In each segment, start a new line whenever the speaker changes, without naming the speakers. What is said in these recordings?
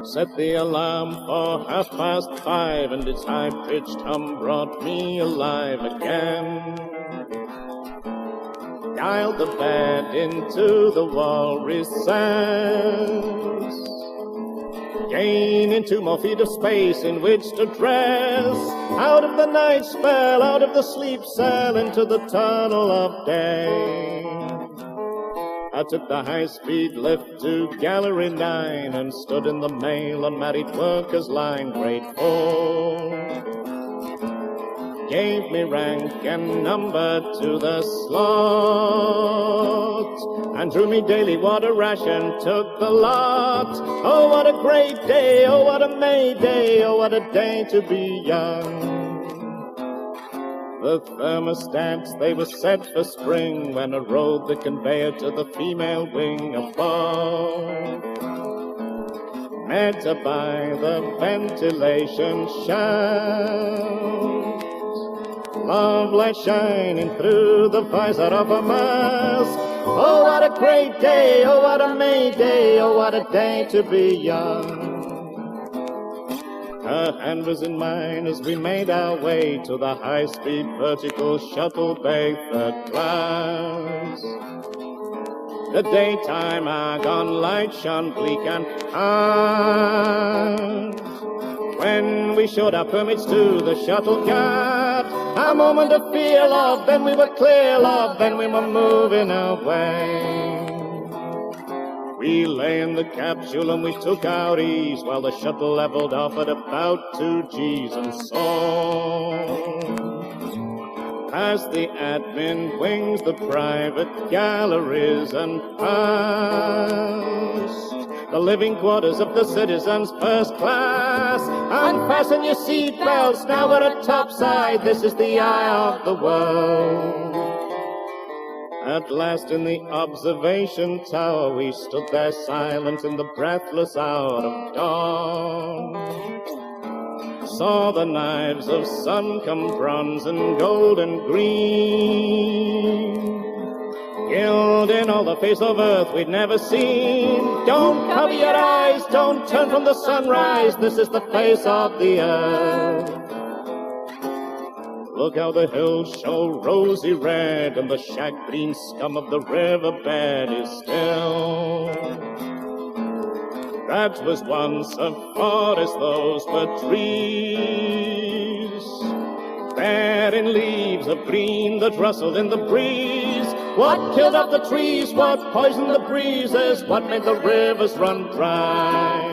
Set the alarm for 5:30, and its high-pitched hum brought me alive again. Dialed the bed into the wall recess, gaining 2 more feet of space in which to dress. Out of the night spell, out of the sleep cell, into the tunnel of day. I took the high-speed lift to Gallery 9 and stood in the Mail Unmarried Workers line, grade 4. Gave me rank and number to the slot, and drew me daily water ration, took the lot. Oh, what a great day, oh, what a May day, oh, what a day to be young. The thermostats, they were set for spring when I rode the conveyor to the female wing above. Met her by the ventilation shaft, love light shining through the visor of a mask. Oh, what a great day, oh, what a May day, oh, what a day to be young. Her hand was in mine as we made our way to the high-speed vertical shuttle bay, 3rd class. The daytime argon light shone bleak and hard when we showed our permits to the shuttle guard. A moment of fear, love, then we were clear, love, then we were moving away. We lay in the capsule and we took our ease while the shuttle leveled off at about 2 G's and saw past the admin wings, the private galleries, and past the living quarters of the citizens' first class. Unfasten your seat belts, now we're at topside, this is the eye of the world. At last in the observation tower we stood there silent in the breathless hour of dawn. Saw the knives of sun come bronze and gold and green, gilding all the face of earth we'd never seen. Don't cover your eyes, don't turn from the sunrise, this is the face of the earth. Look how the hills show rosy red, and the shag green scum of the riverbed is still. That was once a forest, those were trees, bearing leaves of green that rustled in the breeze. What killed off the trees, what poisoned the breezes, what made the rivers run dry?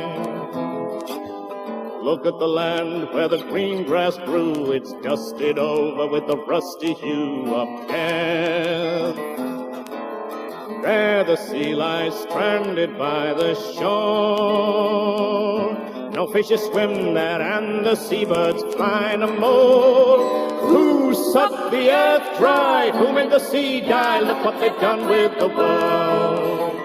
Look at the land where the green grass grew, it's dusted over with the rusty hue of death. There the sea lies stranded by the shore, no fishes swim there and the seabirds fly no more. Who sucked the earth dry, who made the sea die, look what they've done with the world.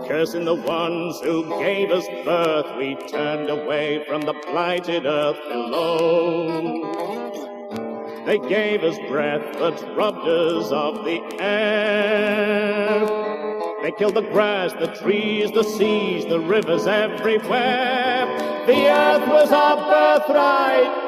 Cursing the ones who gave us birth, we turned away from the blighted earth below. They gave us breath but robbed us of the air. They killed the grass, the trees, the seas, the rivers everywhere. The earth was our birthright.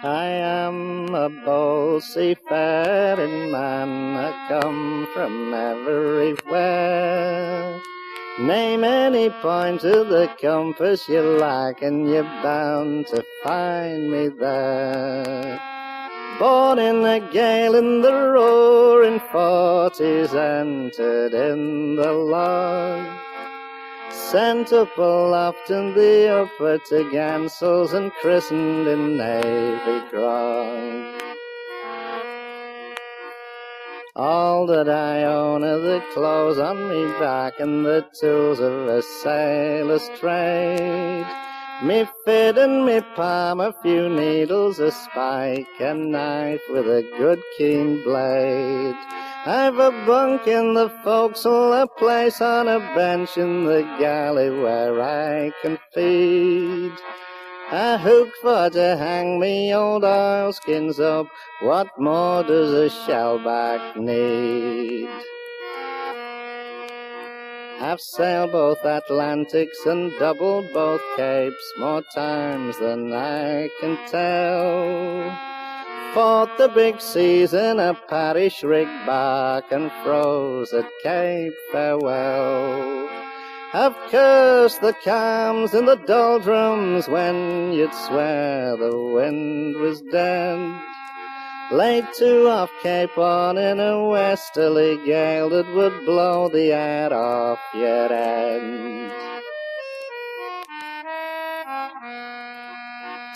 I am a bold seafaring man, I come from everywhere. Name any point of the compass you like, and you're bound to find me there. Born in the gale, in the roaring 40s, entered in the log. Sent up aloft in the upper to'gansels and christened in Navy grog. All that I own are the clothes on me back and the tools of a sailor's trade. Me fit and me palm, a few needles, a spike, a knife with a good keen blade. I've a bunk in the forecastle, a place on a bench in the galley where I can feed. A hook for to hang me old oilskins up, what more does a shellback need? I've sailed both Atlantics and doubled both capes more times than I can tell. Fought the big seas in a parish rig bark and froze at Cape Farewell. I've cursed the calms in the doldrums when you'd swear the wind was dead. Laid to off Cape Horn in a westerly gale that would blow the head off your head.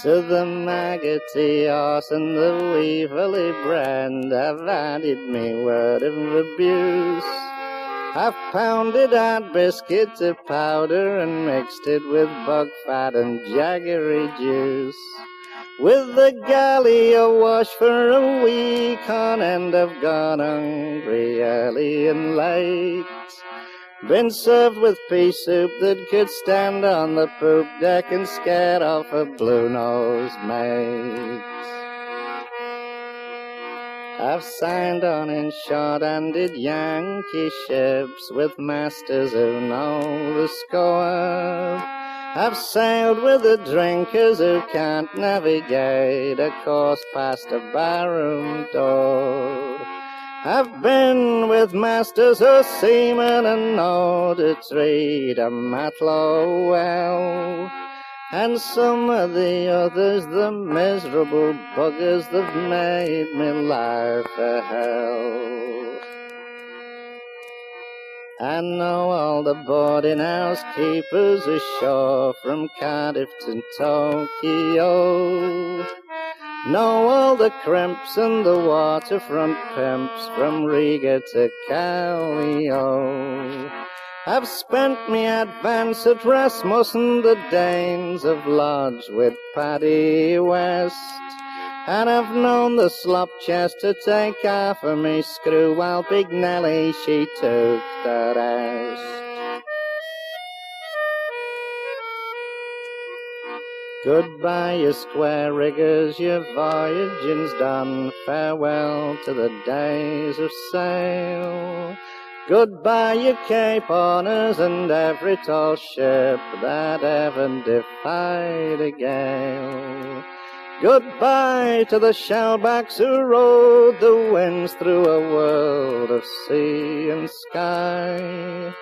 To the maggoty horse and the weevilly brand I've added me word of abuse. I've pounded out biscuit to powder and mixed it with bug fat and jaggery juice. With the galley awash for a week on end, I've gone hungry early and late. Been served with pea soup that could stand on the poop deck and scare off a blue-nosed mate. I've signed on in short-handed Yankee ships with masters who know the score. I've sailed with the drinkers who can't navigate a course past a barroom door. I've been with masters who seamen and know to treat a matlow well. And some of the others, the miserable buggers that've made me life a hell. I know all the boarding house keepers ashore from Cardiff to Tokyo. Know all the crimps and the waterfront pimps from Riga to Callio. I've spent me advance at Rasmussen, the Danes have lodged with Paddy West. And I've known the slop chest to take half of me screw while Big Nelly, she took the rest. Goodbye, you square riggers, your voyaging's done. Farewell to the days of sail. Goodbye, you Cape Horners and every tall ship that ever defied a gale. Goodbye to the shellbacks who rode the winds through a world of sea and sky.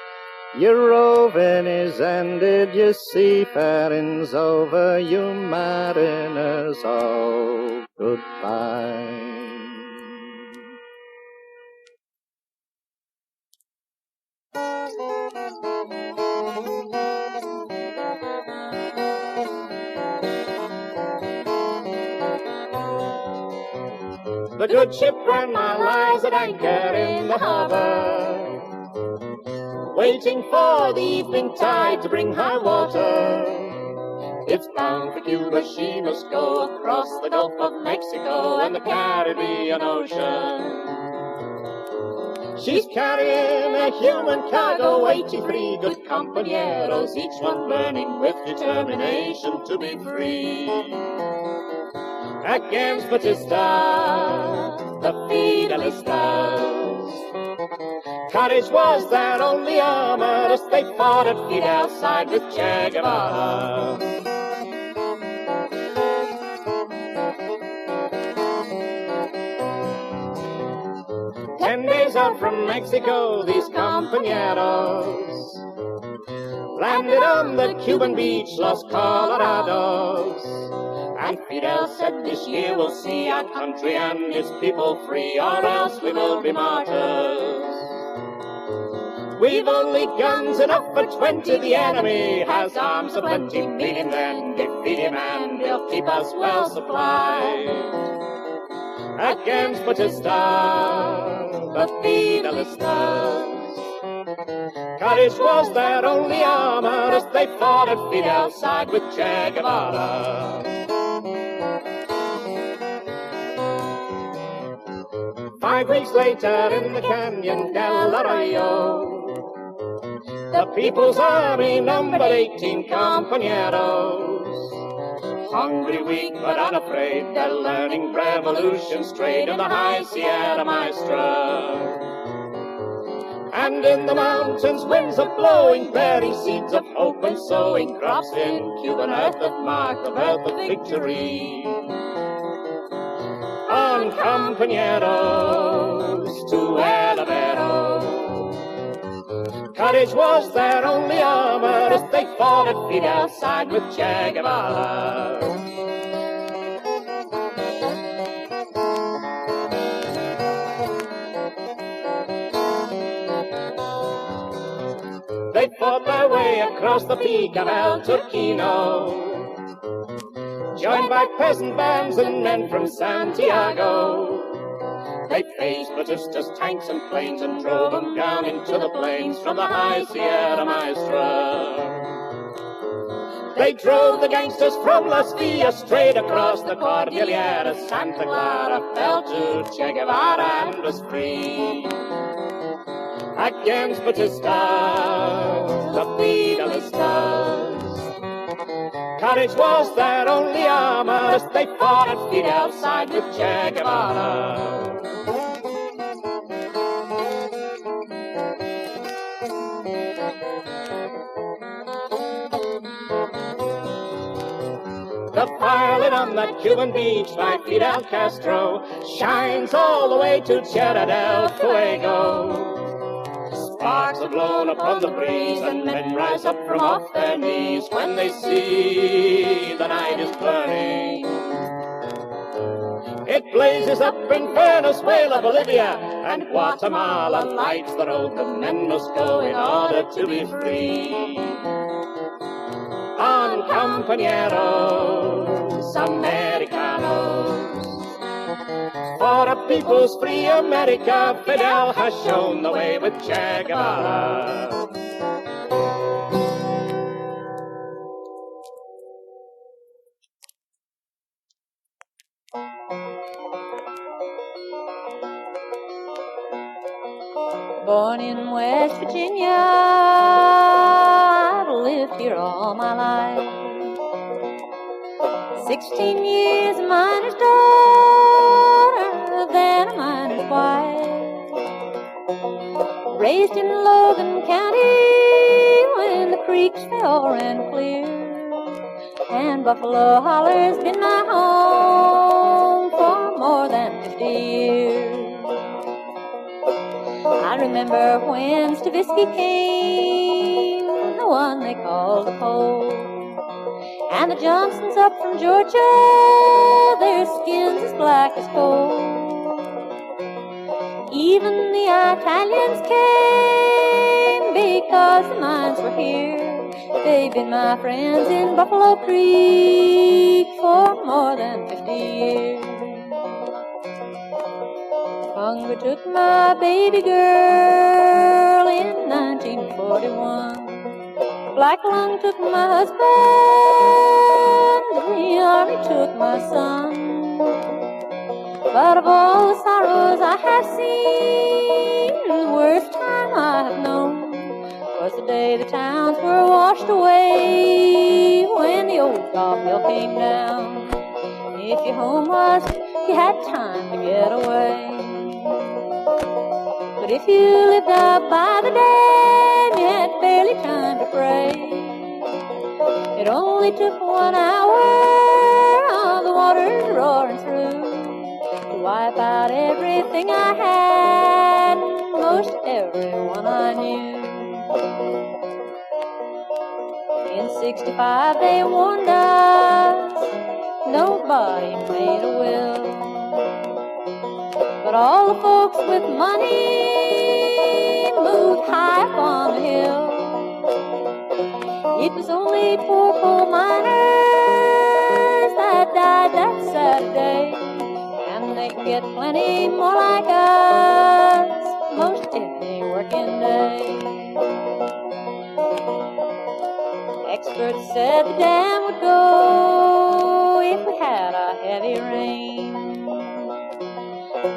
Your roving is ended, your seafaring's over, you mariners all goodbye. The good ship Grandma lies at anchor in the harbor, waiting for the evening tide to bring high water. It's bound for Cuba, she must go across the Gulf of Mexico and the Caribbean Ocean. She's carrying a human cargo, 83 good compañeros, each one burning with determination to be free. Against Batista, the Fidelistas, courage was their only armor as they fought at Fidel's side with Che Guevara. 10 days out from Mexico, these compañeros landed on the Cuban beach, Los Colorados. And Fidel said, this year we'll see our country and its people free, or else we will be martyrs. We've only guns enough for 20, the enemy has arms aplenty. Meet him then, defeat him, and he'll keep us well supplied. Against Batista, the Fidelistas, Courage was their only armor as they fought at Fidel side with Che Guevara. 5 weeks later in the Canyon del Arroyo, the People's Army numbered 18 compañeros. Hungry, weak, but unafraid, they're learning revolution straight in the high Sierra Maestra. And in the mountains winds are blowing, bearing seeds of hope and sowing crops in Cuban earth that mark the birth of victory. On compañeros to El Avero. Courage was their only armor as they fought at Fidel's side with Che Guevara. They fought their way across the peak of El Turquino, joined by peasant bands and men from Santiago. They faced Batista's tanks and planes and drove them down into the plains from the high Sierra Maestra. They drove the gangsters from Las Villas straight across the Cordillera. Santa Clara fell to Che Guevara and was free. Against Batista, the Fidelistas. Courage was their only armor as they fought at Fidel's side with Che Guevara. The fire lit on that Cuban beach by Fidel Castro shines all the way to Tierra del Fuego. Sparks are blown upon the breeze, and men rise up from off their knees when they see the night is burning. It blazes up in Venezuela, Bolivia, and Guatemala lights the road the men must go in order to be free. On compañeros americanos. For a people's free America, Fidel has shown the way with Che Guevara.
Born in West Virginia, I've lived here all my life. 16 years a miner's daughter, then a miner's wife. Raised in Logan County when the creeks they all ran clear, and Buffalo Holler's been my home for more than 50 years. I remember when Stavisky came, the one they called the Pole, and the Johnsons up from Georgia, their skins as black as coal. Even the Italians came because the mines were here. They've been my friends in Buffalo Creek for more than 50 years. Hunger took my baby girl in 1941. Black lung took my husband, the army took my son. But of all the sorrows I have seen, the worst time I have known was the day the towns were washed away when the old dog mill came down. If your home was, you had time to get away. But if you lived up by the dam, you had barely time to pray. It only took 1 hour of the waters roaring through to wipe out everything I had, most everyone I knew. In '65 they warned us, nobody made a will. But all the folks with money moved high up on the hill. It was only poor coal miners that died that Saturday, and they can get plenty more like us most any working day. Experts said the dam would go if we had a heavy rain.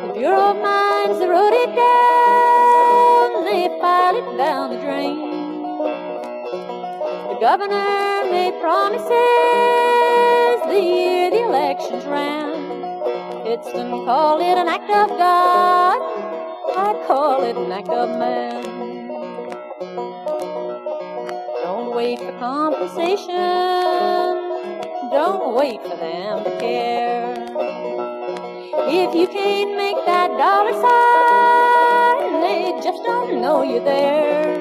The Bureau of Mines, they wrote it down, they filed it down the drain. The governor made promises the year the elections ran. Pittston called it an act of God, I call it an act of man. Don't wait for compensation, don't wait for them to care. If you can't make that dollar sign, they just don't know you're there.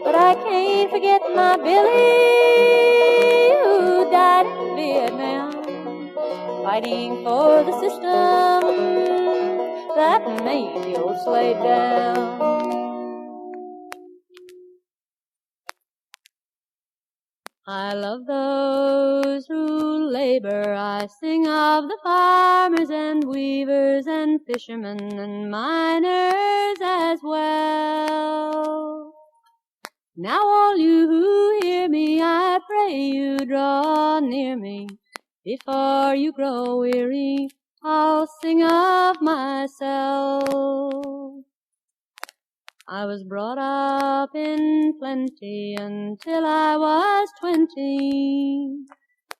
But I can't forget my Billy, who died in Vietnam, fighting for the system that made the old slave down. I love those who labor. I sing of the farmers and weavers and fishermen and miners as well. Now all you who hear me, I pray you draw near me. Before you grow weary, I'll sing of myself. I was brought up in plenty until I was 20,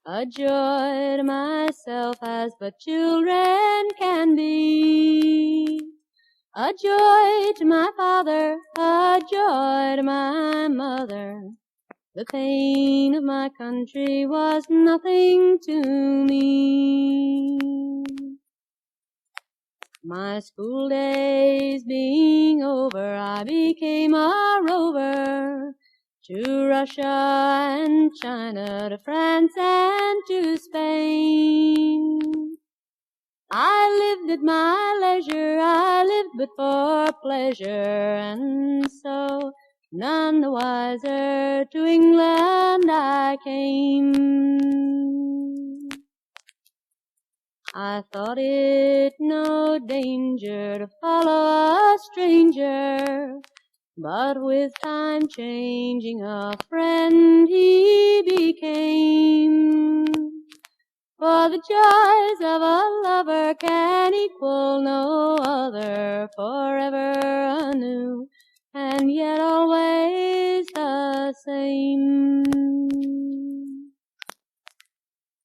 a joy to myself as but children can be, a joy to my father, a joy to my mother. The pain of my country was nothing to me. My school days being over, I became a rover to Russia and China, to France and to Spain. I lived at my leisure, I lived but for pleasure, and so none the wiser to England I came. I thought it no danger to follow a stranger, but with time changing a friend he became. For the joys of a lover can equal no other, forever anew, and yet always the same.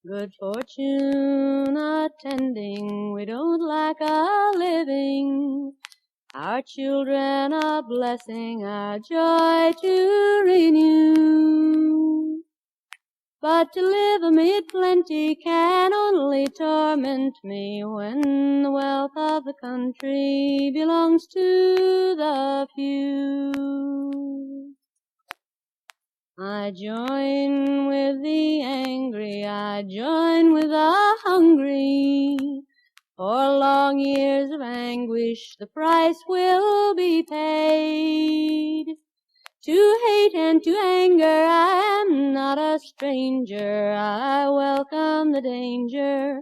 Good fortune attending, we don't lack a living, our children a blessing, our joy to renew. But to live amid plenty can only torment me when the wealth of the country belongs to the few. I join with the angry, I join with the hungry. For long years of anguish the price will be paid. To hate and to anger I am not a stranger, I welcome the danger,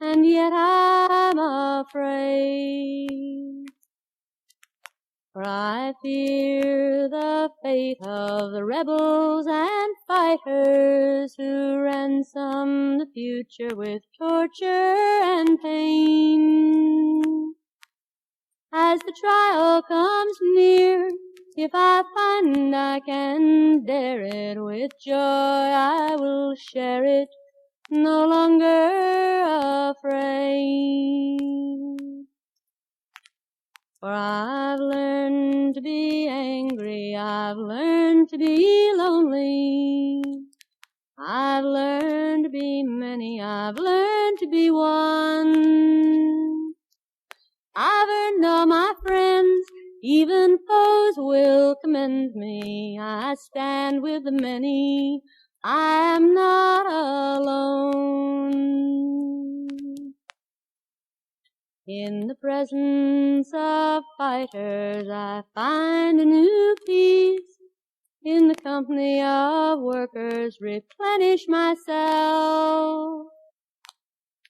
and yet I'm afraid. For I fear the fate of the rebels and fighters who ransom the future with torture and pain. As the trial comes near, if I find I can dare it with joy, I will share it, no longer afraid. For I've learned to be angry, I've learned to be lonely, I've learned to be many, I've learned to be one. I've earned all my friends, even foes will commend me. I stand with the many, I am not alone. In the presence of fighters I find a new peace. In the company of workers replenish myself.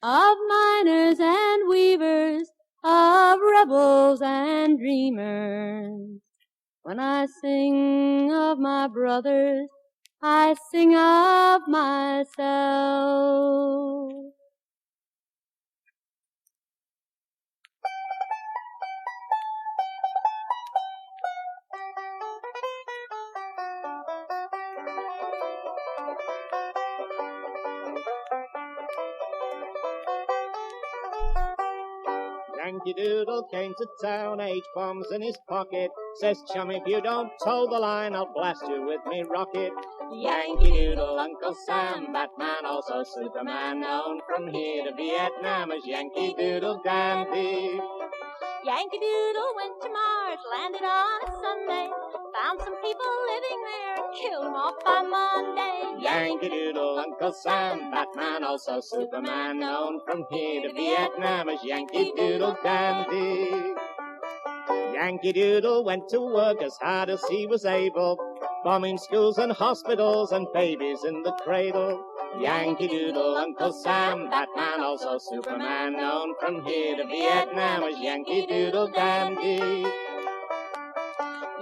Of miners and weavers, of rebels and dreamers, When I sing of my brothers, I sing of myself.
Yankee Doodle came to town, 8 bombs in his pocket. Says, chum, if you don't toe the line, I'll blast you with me rocket. Yankee Doodle, Uncle Sam, Batman, also Superman, known from here to Vietnam as Yankee Doodle Dandy.
Yankee Doodle went to Mars, landed on a Sunday, found some people living there, killed them off by Monday.
Yankee Doodle, Uncle Sam, Batman, also Superman, known from here to Vietnam as Yankee Doodle Dandy. Yankee Doodle went to work as hard as he was able, bombing schools and hospitals and babies in the cradle. Yankee Doodle, Uncle Sam, Batman, also Superman, known from here to Vietnam as Yankee Doodle Dandy.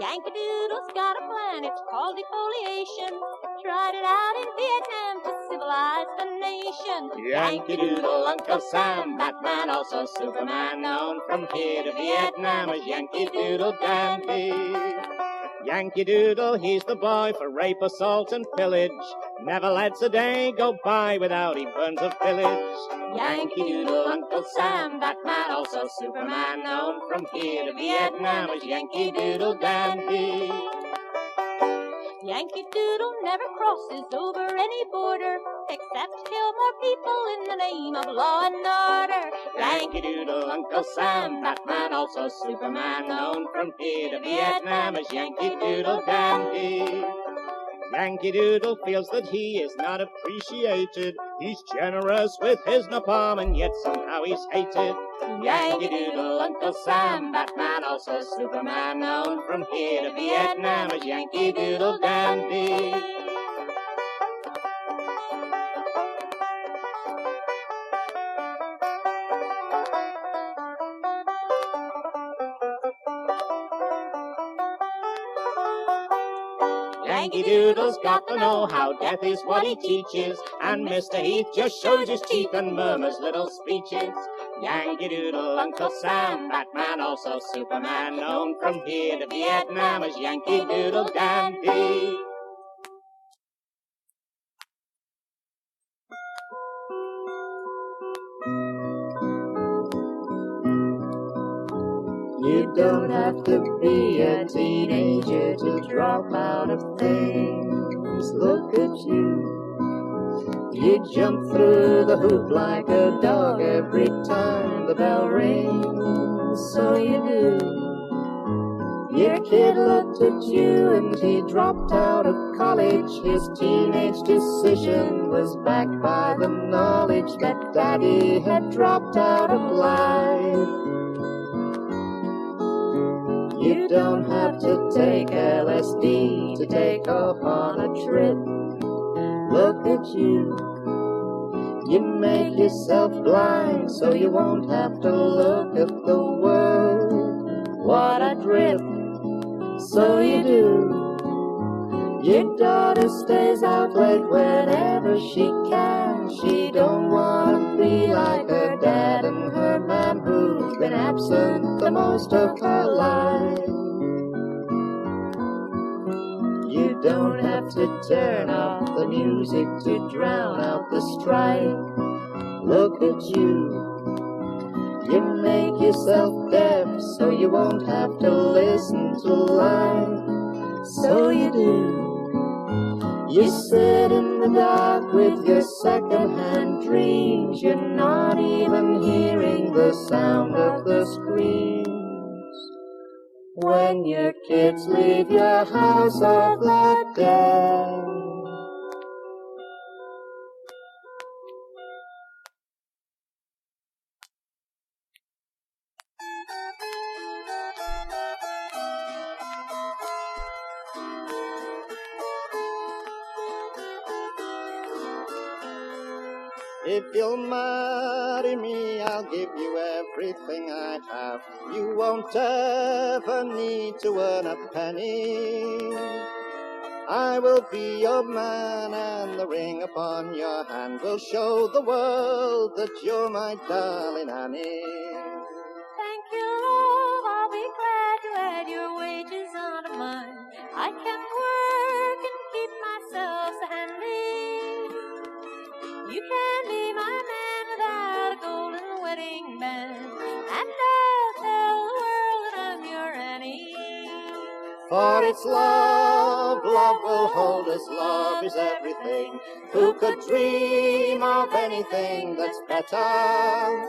Yankee Doodle's got a plan, it's called defoliation. Tried it out in Vietnam to civilize the nation.
Yankee Doodle, Uncle Sam, Batman, also Superman, known from here to Vietnam as Yankee Doodle Dandy. Yankee Doodle, he's the boy for rape, assault, and pillage. Never lets a day go by without he burns a village. Yankee Doodle, Uncle Sam, Batman, also Superman, known from here to Vietnam as Yankee Doodle Dandy.
Yankee Doodle never crosses over any border, except to kill more people in the name of law and order.
Yankee Doodle, Uncle Sam, Batman, also Superman, known from here to Vietnam as Yankee Doodle Dandy. Yankee Doodle feels that he is not appreciated. He's generous with his napalm and yet somehow he's hated. Yankee Doodle, Uncle Sam, Batman, also Superman, known from here to Vietnam as Yankee Doodle Dandy. Yankee Doodle's got the know-how, death is what he teaches, and Mr. Heath just shows his teeth and murmurs little speeches. Yankee Doodle, Uncle Sam, Batman, also Superman, known from here to Vietnam as Yankee Doodle Dandy. You don't have to be a teenager to drop out of things. Look at you. You jump through the hoop like a dog every time the bell rings. So you do. Your kid looked at you and he dropped out of college. His teenage decision was backed by the knowledge that Daddy had dropped out of life. You don't have to take LSD to take off on a trip. Look at you. You make yourself blind so you won't have to look at the world. What a drip. So you do. Your daughter stays out late whenever she can. She don't want to be like her dad and her man who've been absent the most of her life. You don't have to turn off the music to drown out the strife. Look at you. You make yourself deaf so you won't have to listen to life. So you do. You sit in the dark with your second-hand dreams. You're not even hearing the sound of the screams. When your kids leave your house of the dead. If you'll marry me, I'll give you everything I have. You won't ever need to earn a penny. I will be your man, and the ring upon your hand will show the world that you're my darling Annie.
Thank you, love, I'll be glad to add your wages onto mine. I can work and keep myself so handy. You can be my man without a golden wedding band, and I'll tell the world that I'm your Annie.
For it's love, love will hold us, love is everything. Who could dream of anything that's better?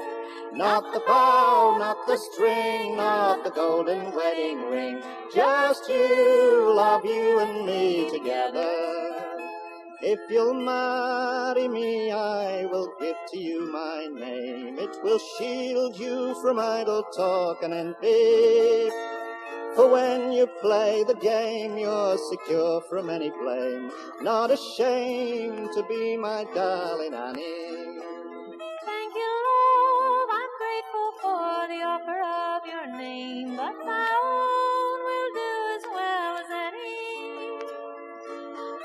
Not the bow, not the string, not the golden wedding ring. Just you, love, you and me together. If you'll marry me, I will give to you my name. It will shield you from idle talk and envy. For when you play the game, you're secure from any blame. Not ashamed to be my darling Annie.
Thank you, love, I'm grateful for the offer of your name, but my own will do as well as any.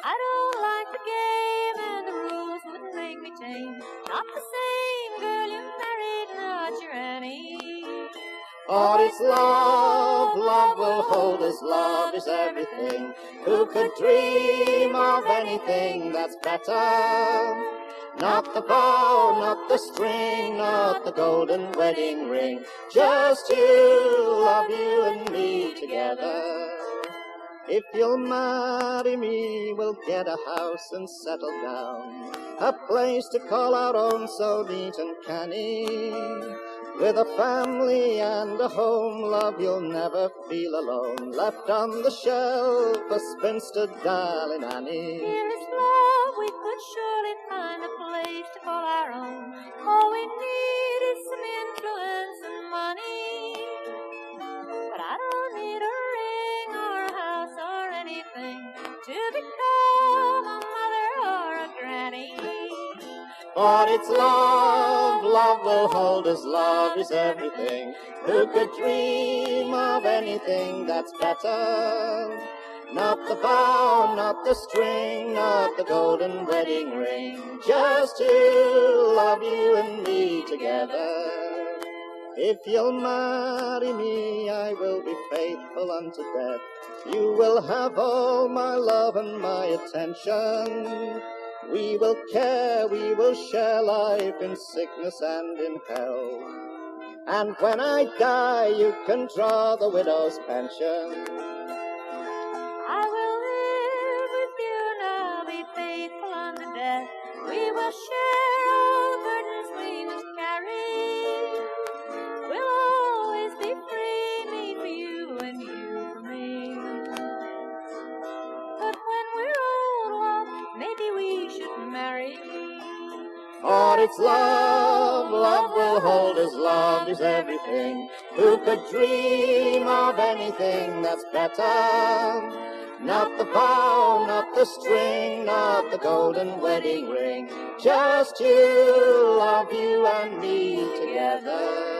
I don't like the game and the rules wouldn't make me tame. Not the same girl you married, not your Annie.
For it's love, love will hold us, love is everything. Who could dream of anything that's better? Not the bow, not the string, not the golden wedding ring. Just you, love, you and me together. If you'll marry me, we'll get a house and settle down. A place to call our own, so neat and canny. With a family and a home, love, you'll never feel alone. Left on the shelf, a spinster darling Annie.
Dearest love, we could surely find a place to call our own. All we need is some influence and money. But I don't need a ring or a house or anything to become a mother or a granny.
For it's love, love will hold us, love is everything. Who could dream of anything that's better? Not the bow, not the string, not the golden wedding ring. Just you, love, you and me together. If you'll marry me, I will be faithful unto death. You will have all my love and my attention. We will care, we will share life in sickness and in health. And when I die, you can draw the widow's pension.
I will live with you and I'll be faithful unto death. We will share all the burdens we must carry. We'll always be free, me for you and you for me. But when we're old, well, maybe we should marry.
For it's love, love will hold us, love is everything. Who could dream of anything that's better? Not the bow, not the string, not the golden wedding ring. Just you, love, you and me together.